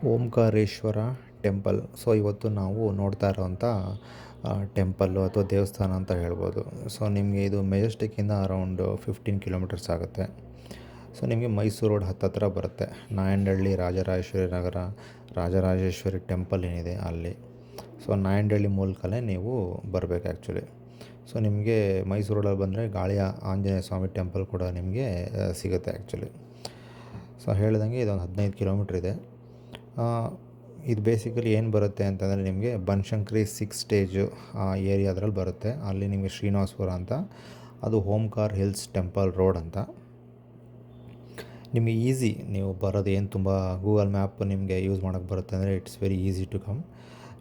Omkareshwara temple. So ಇವತ್ತು ನಾವು ನೋಡ್ತಾ ಇರೋವಂಥ ಟೆಂಪಲ್ಲು ಅಥವಾ ದೇವಸ್ಥಾನ ಅಂತ ಹೇಳ್ಬೋದು. ಸೊ ನಿಮಗೆ ಇದು ಮೆಜೆಸ್ಟಿಕ್ಕಿಂದ ಅರೌಂಡ್ 15 ಕಿಲೋಮೀಟರ್ಸ್ ಆಗುತ್ತೆ. ಸೊ ನಿಮಗೆ ಮೈಸೂರು ರೋಡ್ ಹತ್ತತ್ರ ಬರುತ್ತೆ. ನಾಯಂಡಹಳ್ಳಿ ರಾಜರಾಜೇಶ್ವರಿ ನಗರ, ರಾಜರಾಜೇಶ್ವರಿ ಟೆಂಪಲ್ ಏನಿದೆ ಅಲ್ಲಿ. ಸೊ ನಾಯಂಡಹಳ್ಳಿ ಮೂಲಕನೇ ನೀವು ಬರಬೇಕು ಆ್ಯಕ್ಚುಲಿ. ಸೊ ನಿಮಗೆ ಮೈಸೂರು ರೋಡಲ್ಲಿ ಬಂದರೆ ಗಾಳಿಯ ಆಂಜನೇಯ ಸ್ವಾಮಿ ಟೆಂಪಲ್ ಕೂಡ ನಿಮಗೆ ಸಿಗುತ್ತೆ ಆ್ಯಕ್ಚುಲಿ. ಸೊ ಹೇಳ್ದಂಗೆ ಇದೊಂದು 15 ಕಿಲೋಮೀಟ್ರ್ ಇದೆ. ಇದು ಬೇಸಿಕಲಿ ಏನು ಬರುತ್ತೆ ಅಂತಂದರೆ ನಿಮಗೆ ಬನಶಂಕರಿ 6 ಸ್ಟೇಜು ಆ ಏರಿಯಾದ್ರಲ್ಲಿ ಬರುತ್ತೆ. ಅಲ್ಲಿ ನಿಮಗೆ ಶ್ರೀನಿವಾಸಪುರ ಅಂತ, ಅದು ಓಂಕಾರ್ ಹಿಲ್ಸ್ ಟೆಂಪಲ್ ರೋಡ್ ಅಂತ. ನಿಮಗೆ ಈಸಿ, ನೀವು ಬರೋದು ಏನು ತುಂಬ ಗೂಗಲ್ ಮ್ಯಾಪ್ ನಿಮಗೆ ಯೂಸ್ ಮಾಡೋಕ್ಕೆ ಬರುತ್ತೆ ಅಂದರೆ it's very easy to come.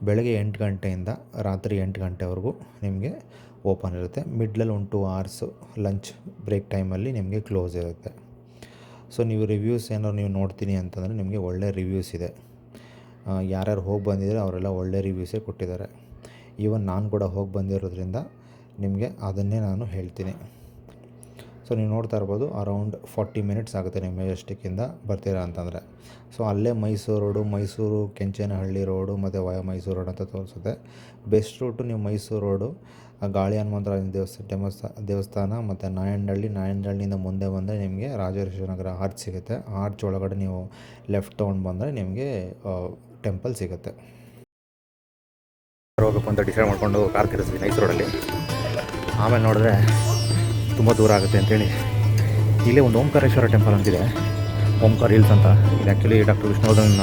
ಬೆಳಗ್ಗೆ 8 ಗಂಟೆಯಿಂದ ರಾತ್ರಿ 8 ಗಂಟೆವರೆಗೂ ನಿಮಗೆ ಓಪನ್ ಇರುತ್ತೆ. ಮಿಡ್ಲಲ್ಲಿ 2 ಅವರ್ಸು ಲಂಚ್ ಬ್ರೇಕ್ ಟೈಮಲ್ಲಿ ನಿಮಗೆ ಕ್ಲೋಸ್ ಇರುತ್ತೆ. ಸೊ ನೀವು ರಿವ್ಯೂಸ್ ಏನಾದ್ರು ನೀವು ನೋಡ್ತೀನಿ ಅಂತಂದರೆ ನಿಮಗೆ ಒಳ್ಳೆ ರಿವ್ಯೂಸ್ ಇದೆ. ಯಾರ್ಯಾರು ಹೋಗಿ ಬಂದಿದ್ದಾರೆ ಅವರೆಲ್ಲ ಒಳ್ಳೆ ರಿವ್ಯೂಸೇ ಕೊಟ್ಟಿದ್ದಾರೆ. ಈವನ್ ನಾನು ಕೂಡ ಹೋಗಿ ಬಂದಿರೋದ್ರಿಂದ ನಿಮಗೆ ಅದನ್ನೇ ನಾನು ಹೇಳ್ತೀನಿ. ಸೊ ನೀವು ನೋಡ್ತಾ ಇರ್ಬೋದು, ಅರೌಂಡ್ 40 ಮಿನಿಟ್ಸ್ ಆಗುತ್ತೆ ನೀವು ಮೆಜೆಸ್ಟಿಕ್ಕಿಂದ ಬರ್ತೀರಾ ಅಂತಂದರೆ. ಸೊ ಅಲ್ಲೇ ಮೈಸೂರು ರೋಡು, ಮೈಸೂರು ಕೆಂಚನಹಳ್ಳಿ ರೋಡು ಮತ್ತು ವಯ ಮೈಸೂರು ರೋಡ್ ಅಂತ ತೋರಿಸುತ್ತೆ. ಬೆಸ್ಟ್ ರೂಟು ನೀವು ಮೈಸೂರು ರೋಡು, ಗಾಳಿ ಹನುಮಂತರಾಯನ ದೇವಸ್ಥಾನ ಮತ್ತು ನಾಯಂಡಹಳ್ಳಿಯಿಂದ ಮುಂದೆ ಬಂದರೆ ನಿಮಗೆ ರಾಜರಾಜೇಶ್ವರಿ ನಗರ ಆರ್ಚ್ ಸಿಗುತ್ತೆ. ಆರ್ಚ್ ಒಳಗಡೆ ನೀವು ಲೆಫ್ಟ್ ತೊಗೊಂಡು ಬಂದರೆ ನಿಮಗೆ ಟೆಂಪಲ್ ಸಿಗುತ್ತೆ. ಹೋಗಬೇಕು ಅಂತ ಡಿಸೈಡ್ ಮಾಡಿಕೊಂಡು ಕಾರ್ ತಿರ್ಸಿದ್ವಿ ಮೈಸೂರು ರೋಡಲ್ಲಿ. ಆಮೇಲೆ ನೋಡಿದ್ರೆ ತುಂಬ ದೂರ ಆಗುತ್ತೆ ಅಂತೇಳಿ ಇಲ್ಲೇ ಒಂದು ಓಂಕಾರೇಶ್ವರ ಟೆಂಪಲ್ ಅಂತಿದೆ, ಓಂಕಾರ್ ಹಿಲ್ಸ್ ಅಂತ. ಇದು ಆ್ಯಕ್ಚುಲಿ ಡಾಕ್ಟರ್ ವಿಷ್ಣುವರ್ಧನ್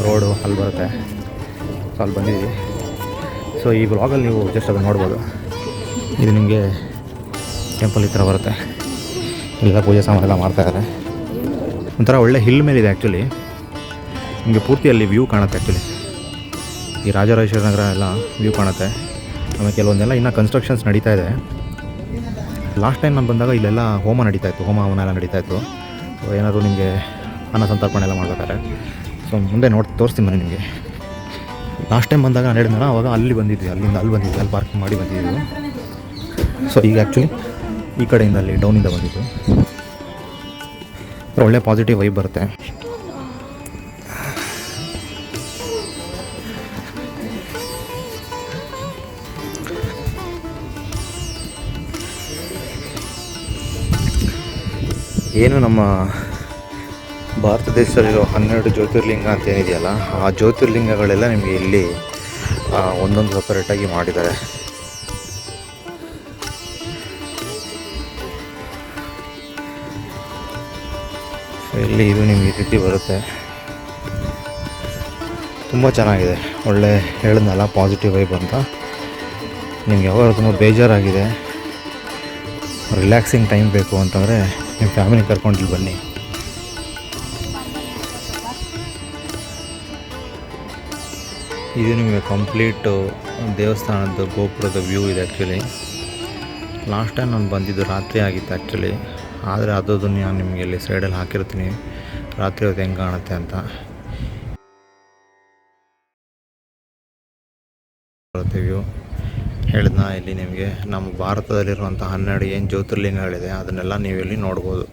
ರೋಡು ಅಲ್ಲಿ ಬರುತ್ತೆ. ಸೊ ಅಲ್ಲಿ ಬಂದಿದ್ದೀವಿ. ಸೊ ಈ ವ್ಲಾಗಲ್ಲಿ ನೀವು ಜಸ್ಟ್ ಅದನ್ನು ನೋಡ್ಬೋದು. ಇದು ನಿಮಗೆ ಟೆಂಪಲ್ ಈ ಥರ ಬರುತ್ತೆ. ಇಲ್ಲೆಲ್ಲ ಪೂಜೆ ಸಾಮಾನೆಲ್ಲ ಮಾಡ್ತಾಯಿದ್ದಾರೆ. ಒಂಥರ ಒಳ್ಳೆ ಹಿಲ್ ಮೇಲಿದೆ ಆ್ಯಕ್ಚುಲಿ. ನಿಮಗೆ ಪೂರ್ತಿ ಅಲ್ಲಿ ವ್ಯೂ ಕಾಣುತ್ತೆ ಆ್ಯಕ್ಚುಲಿ. ಈ ರಾಜರಾಜೇಶ್ವರಿ ನಗರ ಎಲ್ಲ ವ್ಯೂ ಕಾಣುತ್ತೆ. ಆಮೇಲೆ ಕೆಲವೊಂದೆಲ್ಲ ಇನ್ನೂ ಕನ್ಸ್ಟ್ರಕ್ಷನ್ಸ್ ನಡೀತಾ ಇದೆ. ಲಾಸ್ಟ್ ಟೈಮ್ ನಾನು ಬಂದಾಗ ಇಲ್ಲೆಲ್ಲ ಹೋಮ ನಡೀತಾಯಿತ್ತು, ಹೋಮ ಹವನ ಎಲ್ಲ ನಡೀತಾಯಿತ್ತು. ಸೊ ಏನಾದರೂ ನಿಮಗೆ ಅನ್ನ ಸಂತರ್ಪಣೆ ಎಲ್ಲ ಮಾಡ್ಬೇಕಾದ್ರೆ ಸೊ ಮುಂದೆ ತೋರಿಸ್ತೀನಿ ಬನ್ನಿ ನಿಮಗೆ. ಲಾಸ್ಟ್ ಟೈಮ್ ಬಂದಾಗ ನಾನು ಹೇಳಿದ್ನಲ್ಲ, ಅವಾಗ ಅಲ್ಲಿ ಬಂದಿದ್ವಿ, ಅಲ್ಲಿಂದ ಅಲ್ಲಿ ಬಂದಿದ್ವಿ, ಅಲ್ಲಿ ಪಾರ್ಕಿಂಗ್ ಮಾಡಿ ಬಂದಿದ್ದೀವಿ. ಸೊ ಈಗ ಆ್ಯಕ್ಚುಲಿ ಈ ಕಡೆಯಿಂದ ಅಲ್ಲಿ ಡೌನಿಂದ ಬಂದಿದ್ದು. ಒಳ್ಳೆ ಪಾಸಿಟಿವ್ ವೈಬ್ ಬರುತ್ತೆ. ಏನು ನಮ್ಮ ಭಾರತ ದೇಶದಲ್ಲಿರೋ 12 ಜ್ಯೋತಿರ್ಲಿಂಗ ಅಂತ ಏನಿದೆಯಲ್ಲ, ಆ ಜ್ಯೋತಿರ್ಲಿಂಗಗಳೆಲ್ಲ ನಿಮಗೆ ಇಲ್ಲಿ ಒಂದೊಂದು ಸಪರೇಟಾಗಿ ಮಾಡಿದ್ದಾರೆ. ಇಲ್ಲಿ ಇದು ನಿಮಗೆ ಈ ರೀತಿ ಬರುತ್ತೆ. ತುಂಬ ಚೆನ್ನಾಗಿದೆ. ಒಳ್ಳೆ ಹೇಳಿದ್ನಲ್ಲ ಪಾಸಿಟಿವ್ ವೈಬ್ ಅಂತ. ನಿಮ್ಗೆ ಯಾವಾಗ ತುಂಬ ಬೇಜಾರಾಗಿದೆ, ರಿಲ್ಯಾಕ್ಸಿಂಗ್ ಟೈಮ್ ಬೇಕು ಅಂತಂದರೆ ನಿಮ್ಮ ಫ್ಯಾಮಿಲಿ ಕರ್ಕೊಂಡು ಬನ್ನಿ. ಇದು ನಿಮಗೆ ಕಂಪ್ಲೀಟು ದೇವಸ್ಥಾನದ ಗೋಪುರದ ವ್ಯೂ ಇದೆ ಆ್ಯಕ್ಚುಲಿ. ಲಾಸ್ಟ್ ಟೈಮ್ ನಾನು ಬಂದಿದ್ದು ರಾತ್ರಿ ಆಗಿತ್ತು ಆ್ಯಕ್ಚುಲಿ. ಆದರೆ ಅದನ್ನು ನಾನು ನಿಮಗೆ ಇಲ್ಲಿ ಸೈಡಲ್ಲಿ ಹಾಕಿರ್ತೀನಿ, ರಾತ್ರಿ ಹೊತ್ತು ಹೆಂಗೆ ಕಾಣುತ್ತೆ ಅಂತ. ವ್ಯೂ ಹೇಳಿದ್ನ ಇಲ್ಲಿ ನಿಮಗೆ ನಮ್ಮ ಭಾರತದಲ್ಲಿರುವಂಥ 12 ಏನು ಜ್ಯೋತಿರ್ಲಿಂಗಗಳಿದೆ ಅದನ್ನೆಲ್ಲ ನೀವು ಇಲ್ಲಿ ನೋಡ್ಬೋದು.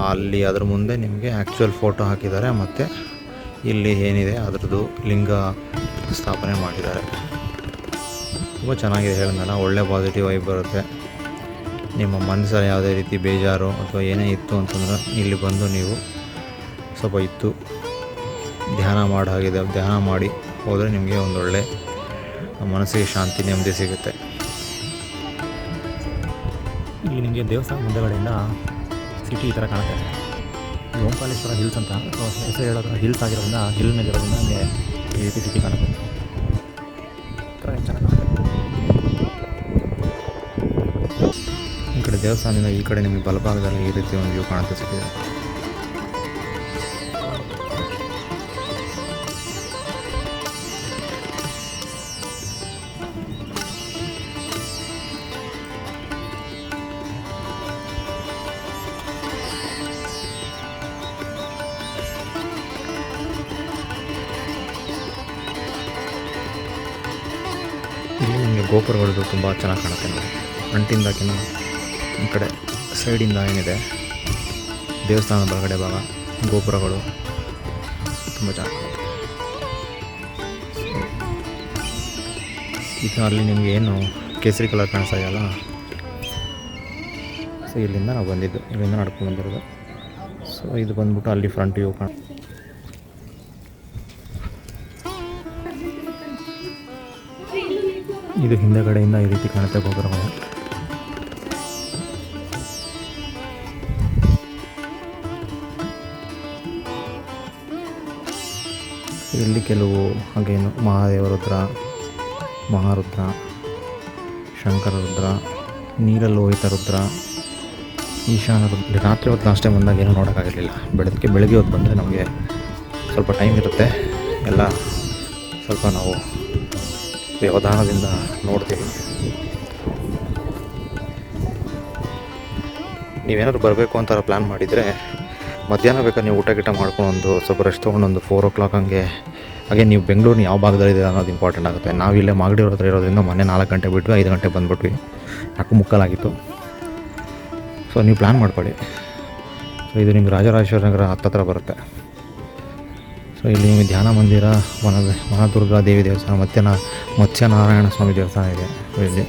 ಅಲ್ಲಿ ಅದ್ರ ಮುಂದೆ ನಿಮಗೆ ಆ್ಯಕ್ಚುಯಲ್ ಫೋಟೋ ಹಾಕಿದ್ದಾರೆ, ಮತ್ತು ಇಲ್ಲಿ ಏನಿದೆ ಅದರದ್ದು ಲಿಂಗ ಸ್ಥಾಪನೆ ಮಾಡಿದ್ದಾರೆ. ತುಂಬ ಚೆನ್ನಾಗಿದೆ. ಹೇಳಿದ್ನಲ್ಲ, ಒಳ್ಳೆ ಪಾಸಿಟಿವ್ ವೈಬ್ ಬರುತ್ತೆ. ನಿಮ್ಮ ಮನಸ್ಸಲ್ಲಿ ಯಾವುದೇ ರೀತಿ ಬೇಜಾರು ಅಥವಾ ಏನೇ ಇತ್ತು ಅಂತಂದ್ರೆ ಇಲ್ಲಿ ಬಂದು ನೀವು ಸ್ವಲ್ಪ ಧ್ಯಾನ ಮಾಡಿ ಹೋದರೆ ನಿಮಗೆ ಒಂದೊಳ್ಳೆ ಮನಸ್ಸಿಗೆ ಶಾಂತಿ, ನೆಮ್ಮದಿ ಸಿಗುತ್ತೆ. ಇಲ್ಲಿ ನಿಮಗೆ ದೇವಸ್ಥಾನ ಮುಂದೆಗಡೆಯಿಂದ ಸಿಟಿ ಈ ಥರ ಕಾಣುತ್ತೆ. ಓಂಕಾರೇಶ್ವರ ಹಿಲ್ಸ್ ಅಂತ ಹೆಸರು ಹೇಳೋದು ಹಿಲ್ಸ್ ಆಗಿರೋದ್ರಿಂದ ಹಿಲ್ ಮೇಲೆ ಇರೋದ್ರಿಂದ ನಿಮಗೆ ಈ ರೀತಿ ಸಿಟಿ ಕಾಣುತ್ತೆ. ಚೆನ್ನಾಗಿ ಈ ಕಡೆ ದೇವಸ್ಥಾನದಿಂದ ಈ ಕಡೆ ನಿಮಗೆ ಬಲಭಾಗದಲ್ಲಿ ಈ ರೀತಿ ಒಂದು ವ್ಯೂ ಕಾಣುತ್ತೆ ಸಿಟಿ. ಇಲ್ಲಿ ನಿಮಗೆ ಗೋಪುರಗಳದ್ದು ತುಂಬ ಚೆನ್ನಾಗಿ ಕಾಣುತ್ತೆ. ನೋಡಿ, ಫ್ರಂಟಿಂದಾಕಿನ ಈ ಕಡೆ ಸೈಡಿಂದ ಏನಿದೆ ದೇವಸ್ಥಾನದ ಒಳಗಡೆ ಭಾಗ ಗೋಪುರಗಳು ತುಂಬ ಚೆನ್ನಾಗಿ ಕಾಣುತ್ತೆ. ಈಗ ಅಲ್ಲಿ ನಿಮಗೆ ಏನು ಕೇಸರಿ ಕಲರ್ ಕಾಣಿಸ್ತಾ ಇದೆಯಲ್ಲ, ಸೊ ಇಲ್ಲಿಂದ ನಾವು ಬಂದಿದ್ದು, ಇಲ್ಲಿಂದ ನಡ್ಕೊಂಡು ಬಂದಿರೋದು. ಸೊ ಇದು ಬಂದ್ಬಿಟ್ಟು ಅಲ್ಲಿ ಫ್ರಂಟ್ ವ್ಯೂ ಇದು ಹಿಂದೆಗಡೆಯಿಂದ ಈ ರೀತಿ ಕಾಣುತ್ತೆ ಗೋಪುರಗಳು. ಇಲ್ಲಿ ಕೆಲವು ಹಾಗೇನು ಮಹಾದೇವರುದ್ರ, ಮಹಾರುದ್ರ, ಶಂಕರ ರುದ್ರ, ನೀಲಲೋಹಿತ ರುದ್ರ, ಈಶಾನ ರುದ್ರ. ರಾತ್ರಿ ಹೊತ್ತು ಲಾಸ್ಟ್ ಟೈಮ್ ಬಂದಾಗ ಏನೂ ನೋಡೋಕ್ಕಾಗಿರಲಿಲ್ಲ. ಬೆಳಗ್ಗೆ ಹೊತ್ತು ಬಂದರೆ ನಮಗೆ ಸ್ವಲ್ಪ ಟೈಮ್ ಇರುತ್ತೆ, ಎಲ್ಲ ಸ್ವಲ್ಪ ನಾವು ವ್ಯವಧಾನದಿಂದ ನೋಡ್ತೀವಿ. ನೀವೇನಾದ್ರು ಬರಬೇಕು ಅಂತ ಪ್ಲ್ಯಾನ್ ಮಾಡಿದರೆ ಮಧ್ಯಾಹ್ನ ಬೇಕಾದ್ರೆ ನೀವು ಊಟ ಮಾಡ್ಕೊಂಡು ಒಂದು ಸ್ವಲ್ಪ ರೆಸ್ಟ್ ತೊಗೊಂಡು ಒಂದು 4 o'clock ಹಾಗೆ ನೀವು ಬೆಂಗಳೂರಿನ ಯಾವ ಭಾಗದಲ್ಲಿದೆ ಅನ್ನೋದು ಇಂಪಾರ್ಟೆಂಟ್ ಆಗುತ್ತೆ. ನಾವಿಲ್ಲೇ ಮಾಗಡಿ ಹತ್ರ ಇರೋದ್ರಿಂದ ಮೊನ್ನೆ 4 ಗಂಟೆ ಬಿಟ್ವಿ, 5 ಗಂಟೆ ಬಂದುಬಿಟ್ವಿ, 4:45 ಸೊ ನೀವು ಪ್ಲ್ಯಾನ್ ಮಾಡ್ಕೊಳ್ಳಿ. ಸೊ ಇದು ನಿಮ್ಗೆ ರಾಜರಾಜೇಶ್ವರ ನಗರ ಹತ್ತತ್ರ ಬರುತ್ತೆ. ಸೊ ಇಲ್ಲಿ ನಿಮಗೆ ಧ್ಯಾನ ಮಂದಿರ, ವನದುರ್ಗಾ ದೇವಿ ದೇವಸ್ಥಾನ, ಮತ್ಸ್ಯನಾರಾಯಣ ಸ್ವಾಮಿ ದೇವಸ್ಥಾನ ಇದೆ ಇಲ್ಲಿ.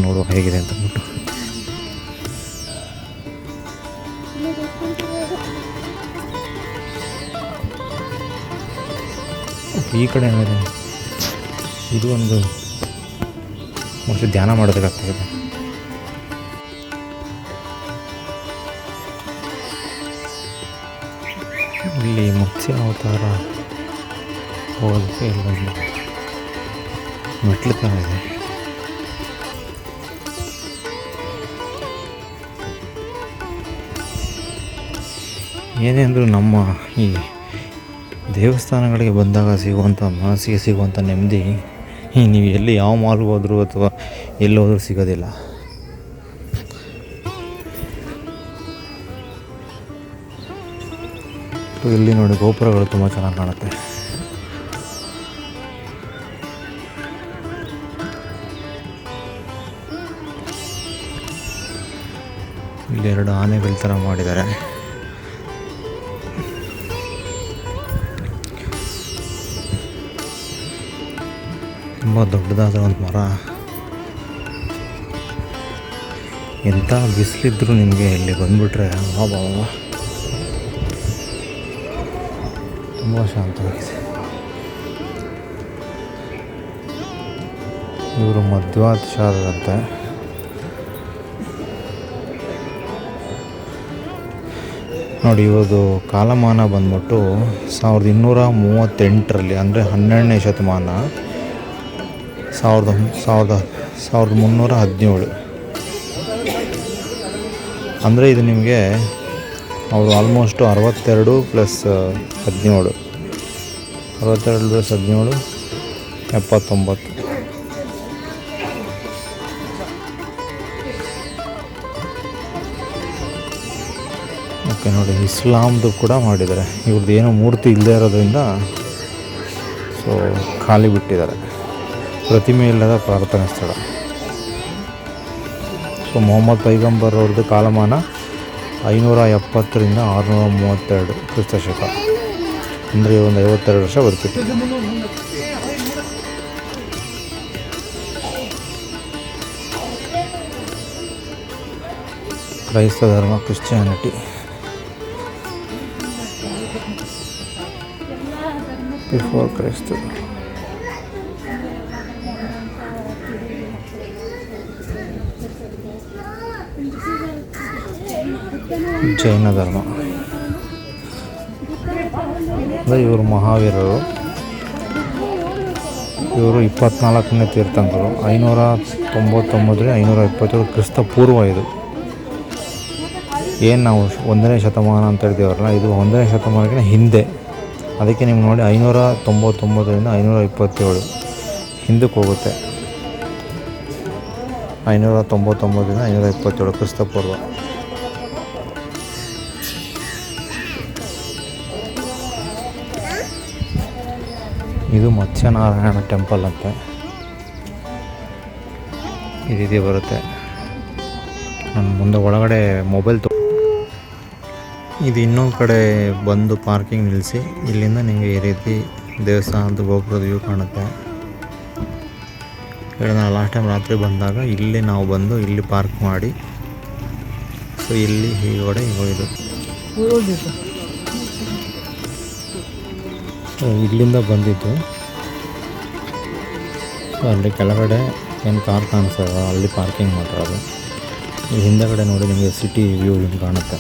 ನೋಡುವ ಹೇಗಿದೆ ಅಂತ ಅಂದ್ಬಿಟ್ಟು. ಈ ಕಡೆ ಏನಿದೆ, ಇದು ಒಂದು ಮೋಸ್ಟ್ಲಿ ಧ್ಯಾನ ಮಾಡೋದಕ್ಕಾಗ್ತದೆ. ಇಲ್ಲಿ ಮತ್ಸ್ಯ ಅವತಾರ ಹೋಗೋದಕ್ಕೆ ಇಲ್ಲೊಂದು ಮೆಟ್ಲು ಥರ ಇದೆ. ಏನೇ ಅಂದರೂ ನಮ್ಮ ಈ ದೇವಸ್ಥಾನಗಳಿಗೆ ಬಂದಾಗ ಸಿಗುವಂಥ ಮನಸ್ಸಿಗೆ ಸಿಗುವಂಥ ನೆಮ್ಮದಿ ನೀವು ಎಲ್ಲಿ ಯಾವ ಮಾಲ್ಗೆ ಹೋದರೂ ಅಥವಾ ಎಲ್ಲಿ ಹೋದರೂ ಸಿಗೋದಿಲ್ಲ. ಇಲ್ಲಿ ನೋಡಿ ಗೋಪುರಗಳು ತುಂಬ ಚೆನ್ನಾಗಿ ಕಾಣುತ್ತೆ. ಇಲ್ಲಿ 2 ಆನೆಗಳ ಥರ ಮಾಡಿದ್ದಾರೆ. ತುಂಬ ದೊಡ್ಡದಾದ ಒಂದು ಮರ. ಎಂಥ ಬಿಸಿಲಿದ್ರೂ ನಿಮಗೆ ಇಲ್ಲಿ ಬಂದುಬಿಟ್ರೆ ತುಂಬ ಶಾಂತವಾಗಿದೆ. ಇವರು ಮಧ್ವಾಚಾರ್ಯರಂತೆ. ನೋಡಿ, ಇವ್ರದ್ದು ಕಾಲಮಾನ ಬಂದ್ಬಿಟ್ಟು 1238 ಅಂದರೆ 12ನೇ ಶತಮಾನ, 1317. ಅಂದರೆ ಇದು ನಿಮಗೆ ಅವರು ಆಲ್ಮೋಸ್ಟು 62 + 17, 62 + 17 79. ಓಕೆ ನೋಡಿ, ಇಸ್ಲಾಮ್ದು ಕೂಡ ಮಾಡಿದ್ದಾರೆ. ಇವ್ರದ್ದು ಏನೋ ಮೂರ್ತಿ ಇಲ್ಲದೆ ಇರೋದ್ರಿಂದ ಸೊ ಖಾಲಿ ಬಿಟ್ಟಿದ್ದಾರೆ. ಪ್ರತಿಮೆ ಇಲ್ಲದ ಪ್ರಾರ್ಥನಾ ಸ್ಥಳ. ಸೊ ಮೊಹಮ್ಮದ್ ಪೈಗಂಬರ್ ಅವ್ರದ್ದು ಕಾಲಮಾನ 570 ರಿಂದ 632 ಕ್ರಿಸ್ತಶಕ. ಅಂದರೆ ಒಂದು 52 ವರ್ಷ ಬದುಕಿತ್ತು. ಕ್ರೈಸ್ತ ಧರ್ಮ, ಕ್ರಿಶ್ಚಿಯಾನಿಟಿ. ಬಿಫೋರ್ ಕ್ರೈಸ್ತ. ಜೈನ ಧರ್ಮ. ಅಂದರೆ ಇವರು ಮಹಾವೀರರು. ಇವರು 24ನೇ ತೀರ್ಥಂಕರು. 599 527 ಕ್ರಿಸ್ತ ಪೂರ್ವ. ಇದು ಏನು ನಾವು 1ನೇ ಶತಮಾನ ಅಂತ ಹೇಳ್ತೀವಲ್ಲ, ಇದು 1ನೇ ಶತಮಾನಕ್ಕಿಂತ ಹಿಂದೆ. ಅದಕ್ಕೆ ನಿಮ್ಗೆ ನೋಡಿ 599 ರಿಂದ 527 ಹಿಂದಕ್ಕೆ ಹೋಗುತ್ತೆ. 599 ರಿಂದ 527 ಕ್ರಿಸ್ತ ಪೂರ್ವ. ಇದು ಮತ್ಸ್ಯನಾರಾಯಣ ಟೆಂಪಲ್ ಅಂತೆ. ಈ ರೀತಿ ಬರುತ್ತೆ. ನನ್ನ ಮುಂದೆ ಒಳಗಡೆ ಮೊಬೈಲ್ ಇದು ಇನ್ನೊಂದು ಕಡೆ ಬಂದು ಪಾರ್ಕಿಂಗ್ ನಿಲ್ಲಿಸಿ ಇಲ್ಲಿಂದ ನಿಮಗೆ ಈ ರೀತಿ ದೇವಸ್ಥಾನದ ಗೋಪುರದ ವ್ಯೂ ಕಾಣುತ್ತೆ. ನಾನು ಲಾಸ್ಟ್ ಟೈಮ್ ರಾತ್ರಿ ಬಂದಾಗ ಇಲ್ಲಿ ನಾವು ಬಂದು ಇಲ್ಲಿ ಪಾರ್ಕ್ ಮಾಡಿ, ಸೊ ಇಲ್ಲಿ ಹೀಗೊಡೆ ಹೋಗಿದ್ದು. ಸೊ ಇಲ್ಲಿಂದ ಬಂದಿದ್ದು. ಸೊ ಅಲ್ಲಿ ಕೆಳಗಡೆ ಏನು ಕಾರ್ ಕಾಣಿಸ್ತದ ಅಲ್ಲಿ ಪಾರ್ಕಿಂಗ್ ಮಾಡಿರೋದು. ಈ ಹಿಂದೆಗಡೆ ನೋಡಿ ನಿಮಗೆ ಸಿಟಿ ವ್ಯೂ ಹಿಂಗೆ ಕಾಣುತ್ತೆ.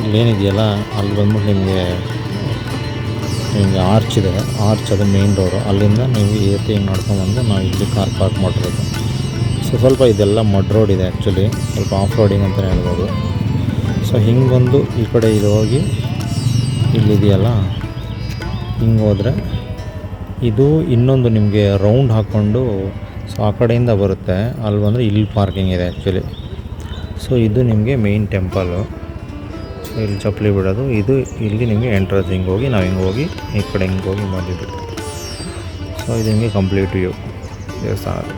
ಇಲ್ಲೇನಿದೆಯಲ್ಲ ಅಲ್ಲಿ ಬಂದ್ಬಿಟ್ಟು ನಿಮಗೆ ಆರ್ಚ್ ಇದೆ, ಆರ್ಚ್ ಅದು ಮೇನ್ ಡೋರು. ಅಲ್ಲಿಂದ ನೀವು ಏತಿ ಹಿಂಗೆ ನಡ್ಕೊಂಡ್ಬಂದು ನಾವು ಇಲ್ಲಿ ಕಾರ್ ಪಾರ್ಕ್ ಮಾಡಿರೋದು. ಸೊ ಸ್ವಲ್ಪ ಇದೆಲ್ಲ ಮಡ್ ರೋಡ್ ಇದೆ ಆ್ಯಕ್ಚುಲಿ, ಸ್ವಲ್ಪ ಆಫ್ ರೋಡಿಂಗ್ ಅಂತಲೇ ಹೇಳ್ಬೋದು. ಸೊ ಹಿಂಗೆ ಬಂದು ಈ ಕಡೆ ಇದು ಹೋಗಿ ಇಲ್ಲಿದೆಯಲ್ಲ ಹಿಂಗೆ ಹೋದರೆ ಇದು ಇನ್ನೊಂದು ನಿಮಗೆ ರೌಂಡ್ ಹಾಕ್ಕೊಂಡು ಸೊ ಆ ಕಡೆಯಿಂದ ಬರುತ್ತೆ. ಅಲ್ಲಿ ಬಂದರೆ ಇಲ್ಲಿ ಪಾರ್ಕಿಂಗ್ ಇದೆ ಆ್ಯಕ್ಚುಲಿ. ಸೊ ಇದು ನಿಮಗೆ ಮೇಯ್ನ್ ಟೆಂಪಲ್ಲು. ಸೊ ಇಲ್ಲಿ ಚಪ್ಪಲಿ ಬಿಡೋದು, ಇದು ಇಲ್ಲಿ ನಿಮಗೆ ಎಂಟ್ರೆನ್ಸ್. ಹಿಂಗೆ ಹೋಗಿ ನಾವು ಹಿಂಗೆ ಹೋಗಿ ಈ ಕಡೆ ಹಿಂಗೆ ಹೋಗಿ ಬಂದಿದ್ದು. ಸೊ ಇದು ನಿಮಗೆ ಕಂಪ್ಲೀಟ್ ವ್ಯೂ ದೇವಸ್ಥಾನ.